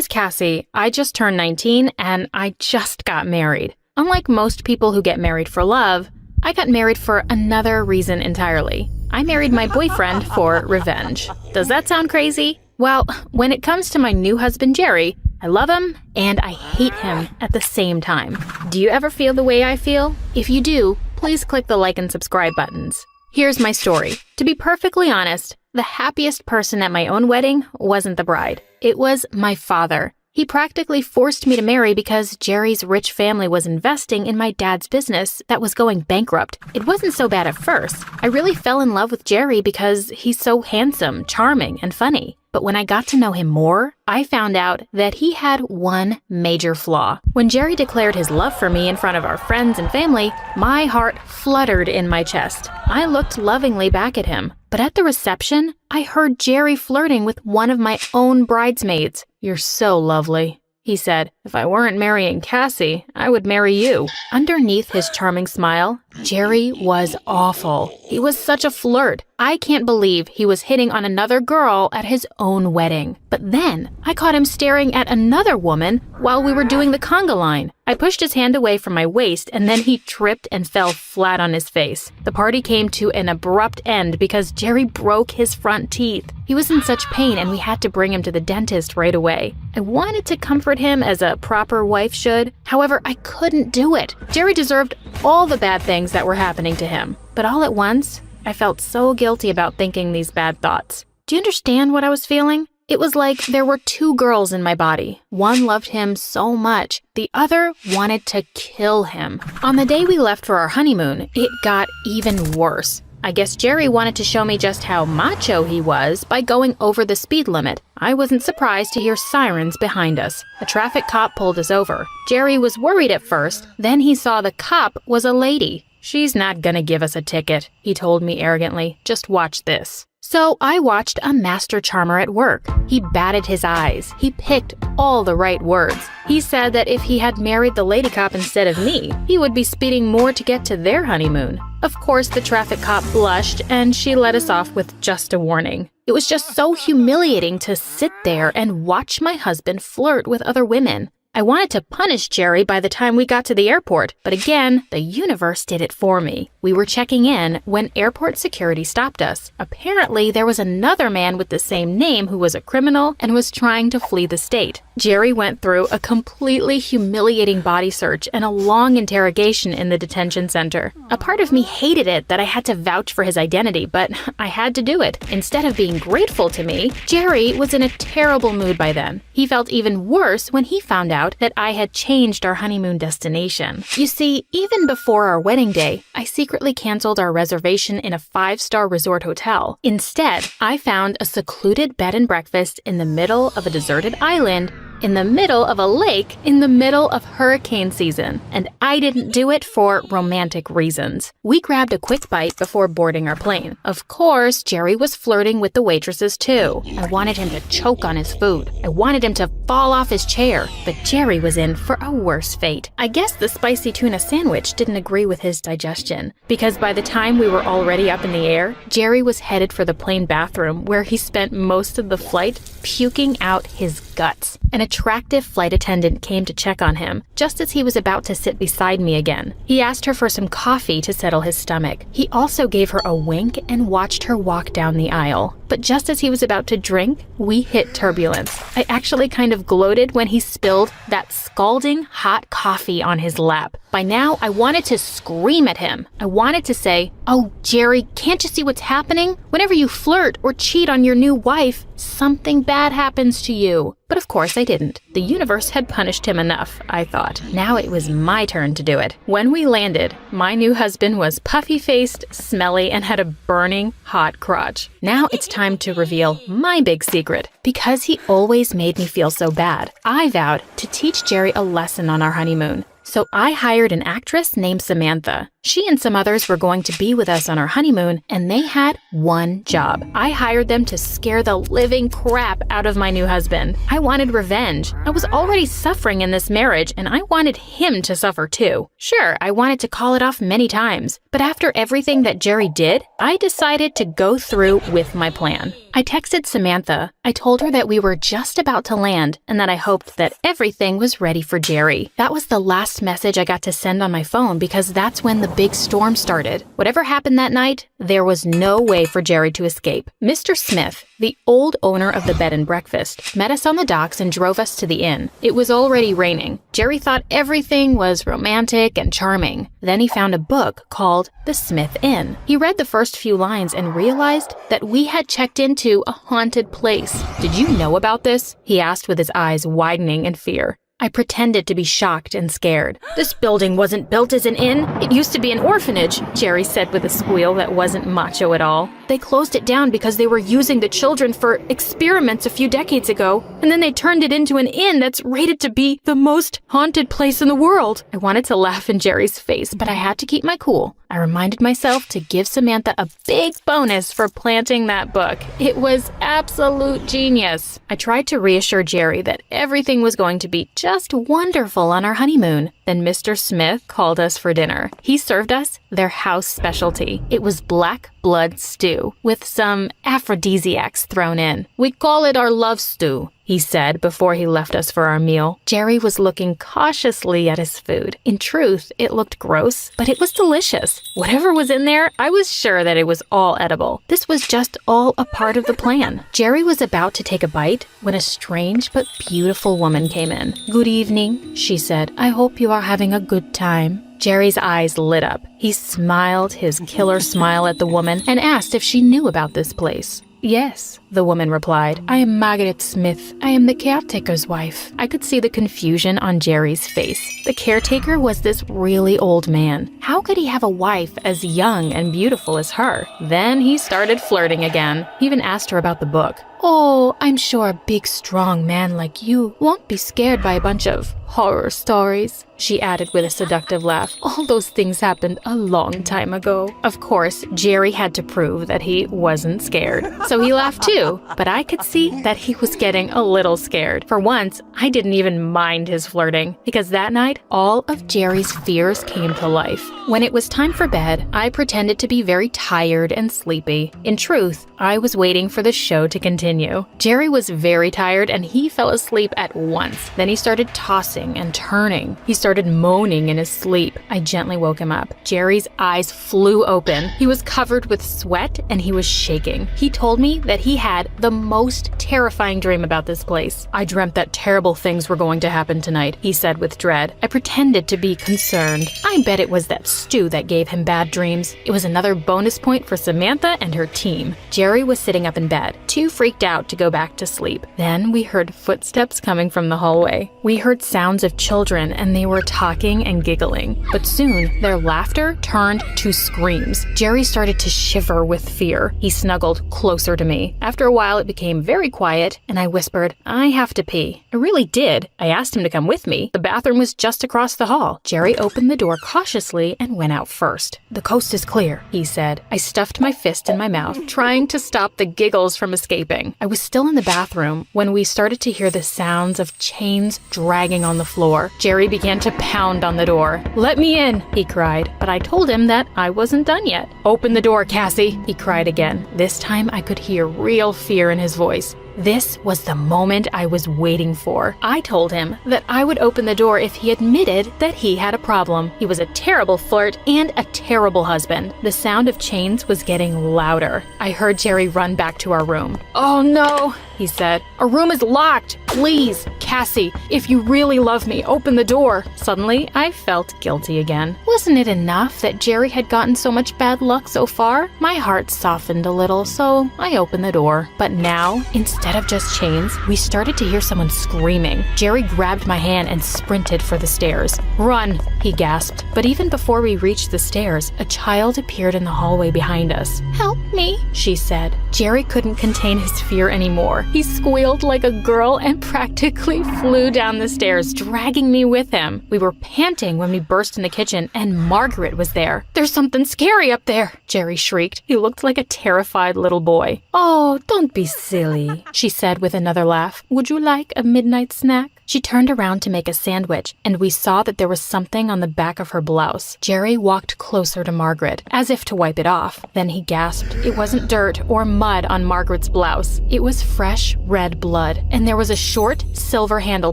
is Cassie. I just turned 19 and I just got married. Unlike most people who get married for love, I got married for another reason entirely. I married my boyfriend for revenge. Does that sound crazy? Well, when it comes to my new husband, Jerry, I love him and I hate him at the same time. Do you ever feel the way I feel? If you do, please click the like and subscribe buttons. Here's my story. To be perfectly honest, the happiest person at my own wedding wasn't the bride. It was my father. He practically forced me to marry because Jerry's rich family was investing in my dad's business that was going bankrupt. It wasn't so bad at first. I really fell in love with Jerry because he's so handsome, charming, and funny. But when I got to know him more, I found out that he had one major flaw. When Jerry declared his love for me in front of our friends and family, my heart fluttered in my chest. I looked lovingly back at him. But at the reception, I heard Jerry flirting with one of my own bridesmaids. "You're so lovely," he said. "If I weren't marrying Cassie, I would marry you." Underneath his charming smile, Jerry was awful. He was such a flirt. I can't believe he was hitting on another girl at his own wedding. But then, I caught him staring at another woman while we were doing the conga line. I pushed his hand away from my waist and then he tripped and fell flat on his face. The party came to an abrupt end because Jerry broke his front teeth. He was in such pain and we had to bring him to the dentist right away. I wanted to comfort him as a proper wife should. However, I couldn't do it. Jerry deserved all the bad things that were happening to him. But all at once, I felt so guilty about thinking these bad thoughts. Do you understand what I was feeling? It was like there were two girls in my body. One loved him so much. The other wanted to kill him. On the day we left for our honeymoon, it got even worse. I guess Jerry wanted to show me just how macho he was by going over the speed limit. I wasn't surprised to hear sirens behind us. A traffic cop pulled us over. Jerry was worried at first, then he saw the cop was a lady. "She's not gonna give us a ticket," he told me arrogantly. "Just watch this." So I watched a master charmer at work. He batted his eyes. He picked all the right words. He said that if he had married the lady cop instead of me, he would be speeding more to get to their honeymoon. Of course, the traffic cop blushed and she let us off with just a warning. It was just so humiliating to sit there and watch my husband flirt with other women. I wanted to punish Jerry by the time we got to the airport, but again, the universe did it for me. We were checking in when airport security stopped us. Apparently, there was another man with the same name who was a criminal and was trying to flee the state. Jerry went through a completely humiliating body search and a long interrogation in the detention center. A part of me hated it that I had to vouch for his identity, but I had to do it. Instead of being grateful to me, Jerry was in a terrible mood by then. He felt even worse when he found out that I had changed our honeymoon destination. You see, even before our wedding day, I secretly canceled our reservation in a 5-star resort hotel. Instead, I found a secluded bed and breakfast in the middle of a deserted island, in the middle of a lake, in the middle of hurricane season. And I didn't do it for romantic reasons. We grabbed a quick bite before boarding our plane. Of course, Jerry was flirting with the waitresses too. I wanted him to choke on his food. I wanted him to fall off his chair. But Jerry was in for a worse fate. I guess the spicy tuna sandwich didn't agree with his digestion, because by the time we were already up in the air, Jerry was headed for the plane bathroom where he spent most of the flight puking out his guts. An attractive flight attendant came to check on him just as he was about to sit beside me again. He asked her for some coffee to settle his stomach. He also gave her a wink and watched her walk down the aisle. But just as he was about to drink, we hit turbulence. I actually kind of gloated when he spilled that scalding hot coffee on his lap. By now, I wanted to scream at him. I wanted to say, "Oh, Jerry, can't you see what's happening? Whenever you flirt or cheat on your new wife, something bad happens to you." But of course I didn't. The universe had punished him enough, I thought. Now it was my turn to do it. When we landed, my new husband was puffy-faced, smelly, and had a burning hot crotch. Now it's time to reveal my big secret. Because he always made me feel so bad, I vowed to teach Jerry a lesson on our honeymoon. So I hired an actress named Samantha. She and some others were going to be with us on our honeymoon, and they had one job. I hired them to scare the living crap out of my new husband. I wanted revenge. I was already suffering in this marriage, and I wanted him to suffer too. Sure, I wanted to call it off many times, but after everything that Jerry did, I decided to go through with my plan. I texted Samantha. I told her that we were just about to land and that I hoped that everything was ready for Jerry. That was the last message I got to send on my phone because that's when the big storm started. Whatever happened that night, there was no way for Jerry to escape. Mr. Smith, the old owner of the bed and breakfast, met us on the docks and drove us to the inn. It was already raining. Jerry thought everything was romantic and charming. Then he found a book called The Smith Inn. He read the first few lines and realized that we had checked into a haunted place. "Did you know about this?" he asked with his eyes widening in fear. I pretended to be shocked and scared. "This building wasn't built as an inn. It used to be an orphanage," Jerry said with a squeal that wasn't macho at all. "They closed it down because they were using the children for experiments a few decades ago, and then they turned it into an inn that's rated to be the most haunted place in the world." I wanted to laugh in Jerry's face, but I had to keep my cool. I reminded myself to give Samantha a big bonus for planting that book. It was absolute genius. I tried to reassure Jerry that everything was going to be just wonderful on our honeymoon. Then Mr. Smith called us for dinner. He served us their house specialty. It was black blood stew with some aphrodisiacs thrown in. "We call it our love stew," he said before he left us for our meal. Jerry was looking cautiously at his food. In truth, it looked gross, but it was delicious. Whatever was in there, I was sure that it was all edible. This was just all a part of the plan. Jerry was about to take a bite when a strange but beautiful woman came in. "Good evening," she said. "I hope you are having a good time." Jerry's eyes lit up. He smiled his killer smile at the woman and asked if she knew about this place. "Yes," the woman replied. "I am Margaret Smith. I am the caretaker's wife." I could see the confusion on Jerry's face. The caretaker was this really old man. How could he have a wife as young and beautiful as her? Then he started flirting again. He even asked her about the book. "Oh, I'm sure a big, strong man like you won't be scared by a bunch of horror stories," she added with a seductive laugh. "All those things happened a long time ago." Of course, Jerry had to prove that he wasn't scared. So he laughed too, but I could see that he was getting a little scared. For once, I didn't even mind his flirting, because that night, all of Jerry's fears came to life. When it was time for bed, I pretended to be very tired and sleepy. In truth, I was waiting for the show to continue. Jerry was very tired and he fell asleep at once. Then he started tossing and turning. He started moaning in his sleep. I gently woke him up. Jerry's eyes flew open. He was covered with sweat and he was shaking. He told me that he had the most terrifying dream about this place. "I dreamt that terrible things were going to happen tonight," he said with dread. I pretended to be concerned. I bet it was that stew that gave him bad dreams. It was another bonus point for Samantha and her team. Jerry was sitting up in bed, too freaked out to go back to sleep. Then we heard footsteps coming from the hallway. We heard sounds of children and they were talking and giggling. But soon, their laughter turned to screams. Jerry started to shiver with fear. He snuggled closer to me. After a while, it became very quiet and I whispered, "I have to pee." I really did. I asked him to come with me. The bathroom was just across the hall. Jerry opened the door cautiously and went out first. "The coast is clear," he said. I stuffed my fist in my mouth, trying to stop the giggles from escaping. I was still in the bathroom when we started to hear the sounds of chains dragging on the floor. Jerry began to pound on the door. "Let me in," he cried, but I told him that I wasn't done yet. "Open the door, Cassie," he cried again. This time I could hear real fear in his voice. This was the moment I was waiting for. I told him that I would open the door if he admitted that he had a problem. He was a terrible flirt and a terrible husband. The sound of chains was getting louder. I heard Jerry run back to our room. "Oh no," he said. "Our room is locked. Please, Cassie, if you really love me, open the door." Suddenly, I felt guilty again. Wasn't it enough that Jerry had gotten so much bad luck so far? My heart softened a little, so I opened the door. But now, instead of just chains, we started to hear someone screaming. Jerry grabbed my hand and sprinted for the stairs. "Run," he gasped. But even before we reached the stairs, a child appeared in the hallway behind us. "Help me," she said. Jerry couldn't contain his fear anymore. He squealed like a girl and practically flew down the stairs, dragging me with him. We were panting when we burst in the kitchen, and Margaret was there. "There's something scary up there," Jerry shrieked. He looked like a terrified little boy. "Oh, don't be silly," she said with another laugh. "Would you like a midnight snack?" She turned around to make a sandwich, and we saw that there was something on the back of her blouse. Jerry walked closer to Margaret, as if to wipe it off. Then he gasped. It wasn't dirt or mud on Margaret's blouse. It was fresh red blood, and there was a short silver handle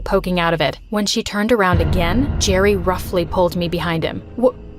poking out of it. When she turned around again, Jerry roughly pulled me behind him.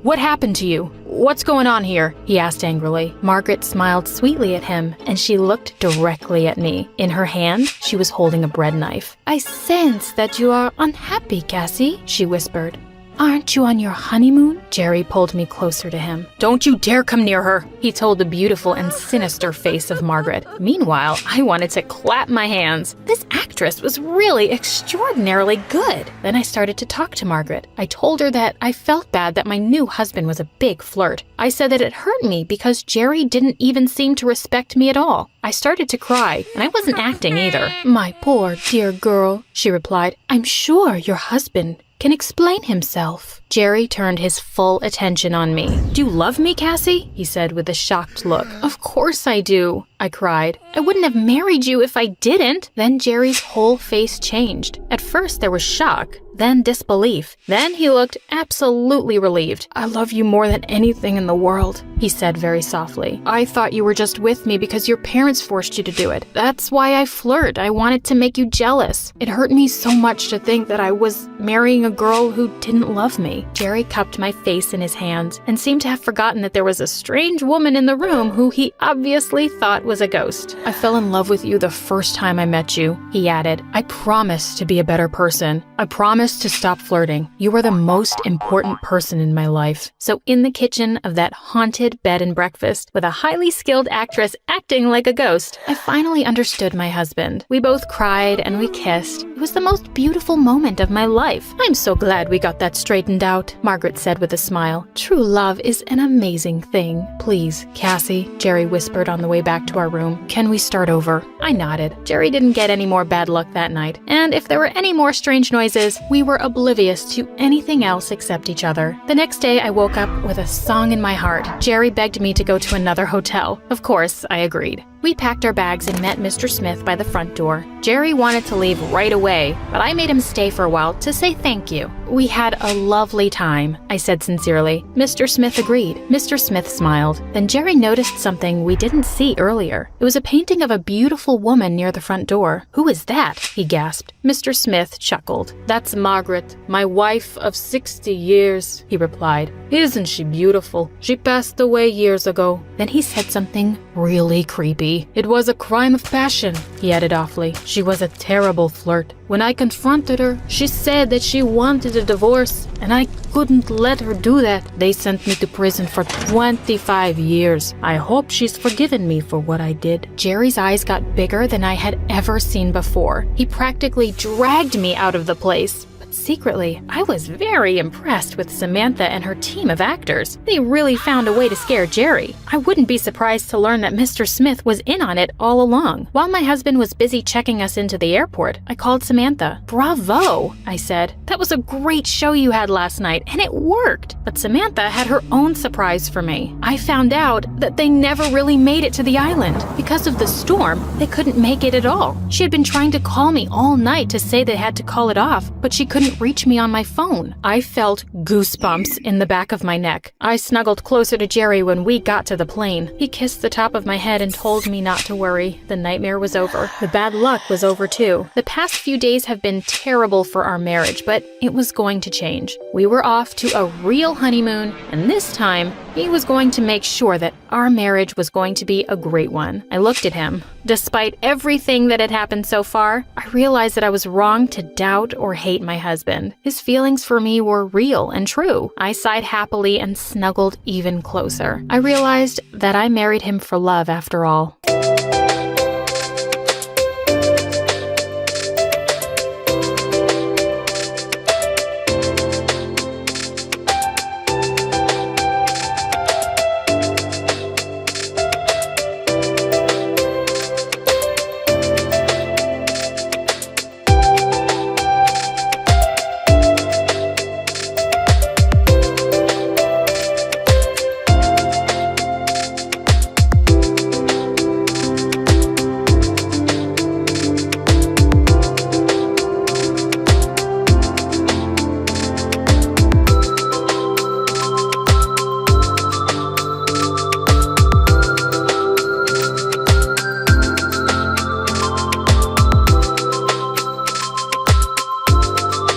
What happened to you? What's going on here? He asked angrily. Margaret smiled sweetly at him, and she looked directly at me. In her hand, she was holding a bread knife. I sense that you are unhappy, Cassie, she whispered. Aren't you on your honeymoon? Jerry pulled me closer to him. Don't you dare come near her, he told the beautiful and sinister face of Margaret. Meanwhile, I wanted to clap my hands. This actress was really extraordinarily good. Then I started to talk to Margaret. I told her that I felt bad that my new husband was a big flirt. I said that it hurt me because Jerry didn't even seem to respect me at all. I started to cry, and I wasn't acting either. My poor dear girl, she replied. I'm sure your husband can explain himself. Jerry turned his full attention on me. Do you love me, Cassie? He said with a shocked look. Of course I do, I cried. I wouldn't have married you if I didn't. Then Jerry's whole face changed. At first there was shock, then disbelief. Then he looked absolutely relieved. I love you more than anything in the world, he said very softly. I thought you were just with me because your parents forced you to do it. That's why I flirt. I wanted to make you jealous. It hurt me so much to think that I was marrying a girl who didn't love me. Jerry cupped my face in his hands and seemed to have forgotten that there was a strange woman in the room who he obviously thought was a ghost. I fell in love with you the first time I met you, he added. I promise to be a better person. I promise to stop flirting. You are the most important person in my life. So in the kitchen of that haunted bed and breakfast, with a highly skilled actress acting like a ghost, I finally understood my husband. We both cried and we kissed. It was the most beautiful moment of my life. I'm so glad we got that straightened out, Margaret said with a smile. True love is an amazing thing. Please, Cassie, Jerry whispered on the way back to our room. Can we start over? I nodded. Jerry didn't get any more bad luck that night, and if there were any more strange noises, we were oblivious to anything else except each other. The next day, I woke up with a song in my heart. Jerry begged me to go to another hotel. Of course, I agreed. We packed our bags and met Mr. Smith by the front door. Jerry wanted to leave right away, but I made him stay for a while to say thank you. We had a lovely time, I said sincerely. Mr. Smith agreed. Mr. Smith smiled. Then Jerry noticed something we didn't see earlier. It was a painting of a beautiful woman near the front door. Who is that? He gasped. Mr. Smith chuckled. That's Margaret, my wife of 60 years, he replied. Isn't she beautiful? She passed away years ago. Then he said something really creepy. It was a crime of passion, he added awfully. She was a terrible flirt. When I confronted her, she said that she wanted a divorce, and I couldn't let her do that. They sent me to prison for 25 years. I hope she's forgiven me for what I did. Jerry's eyes got bigger than I had ever seen before. He practically dragged me out of the place. Secretly, I was very impressed with Samantha and her team of actors. They really found a way to scare Jerry. I wouldn't be surprised to learn that Mr. Smith was in on it all along. While my husband was busy checking us into the airport, I called Samantha. Bravo, I said. That was a great show you had last night, and it worked. But Samantha had her own surprise for me. I found out that they never really made it to the island. Because of the storm, they couldn't make it at all. She had been trying to call me all night to say they had to call it off, but she couldn't reach me on my phone. I felt goosebumps in the back of my neck. I snuggled closer to Jerry when we got to the plane. He kissed the top of my head and told me not to worry. The nightmare was over. The bad luck was over too. The past few days have been terrible for our marriage, but it was going to change. We were off to a real honeymoon, and this time, he was going to make sure that our marriage was going to be a great one. I looked at him. Despite everything that had happened so far, I realized that I was wrong to doubt or hate my husband. His feelings for me were real and true. I sighed happily and snuggled even closer. I realized that I married him for love after all.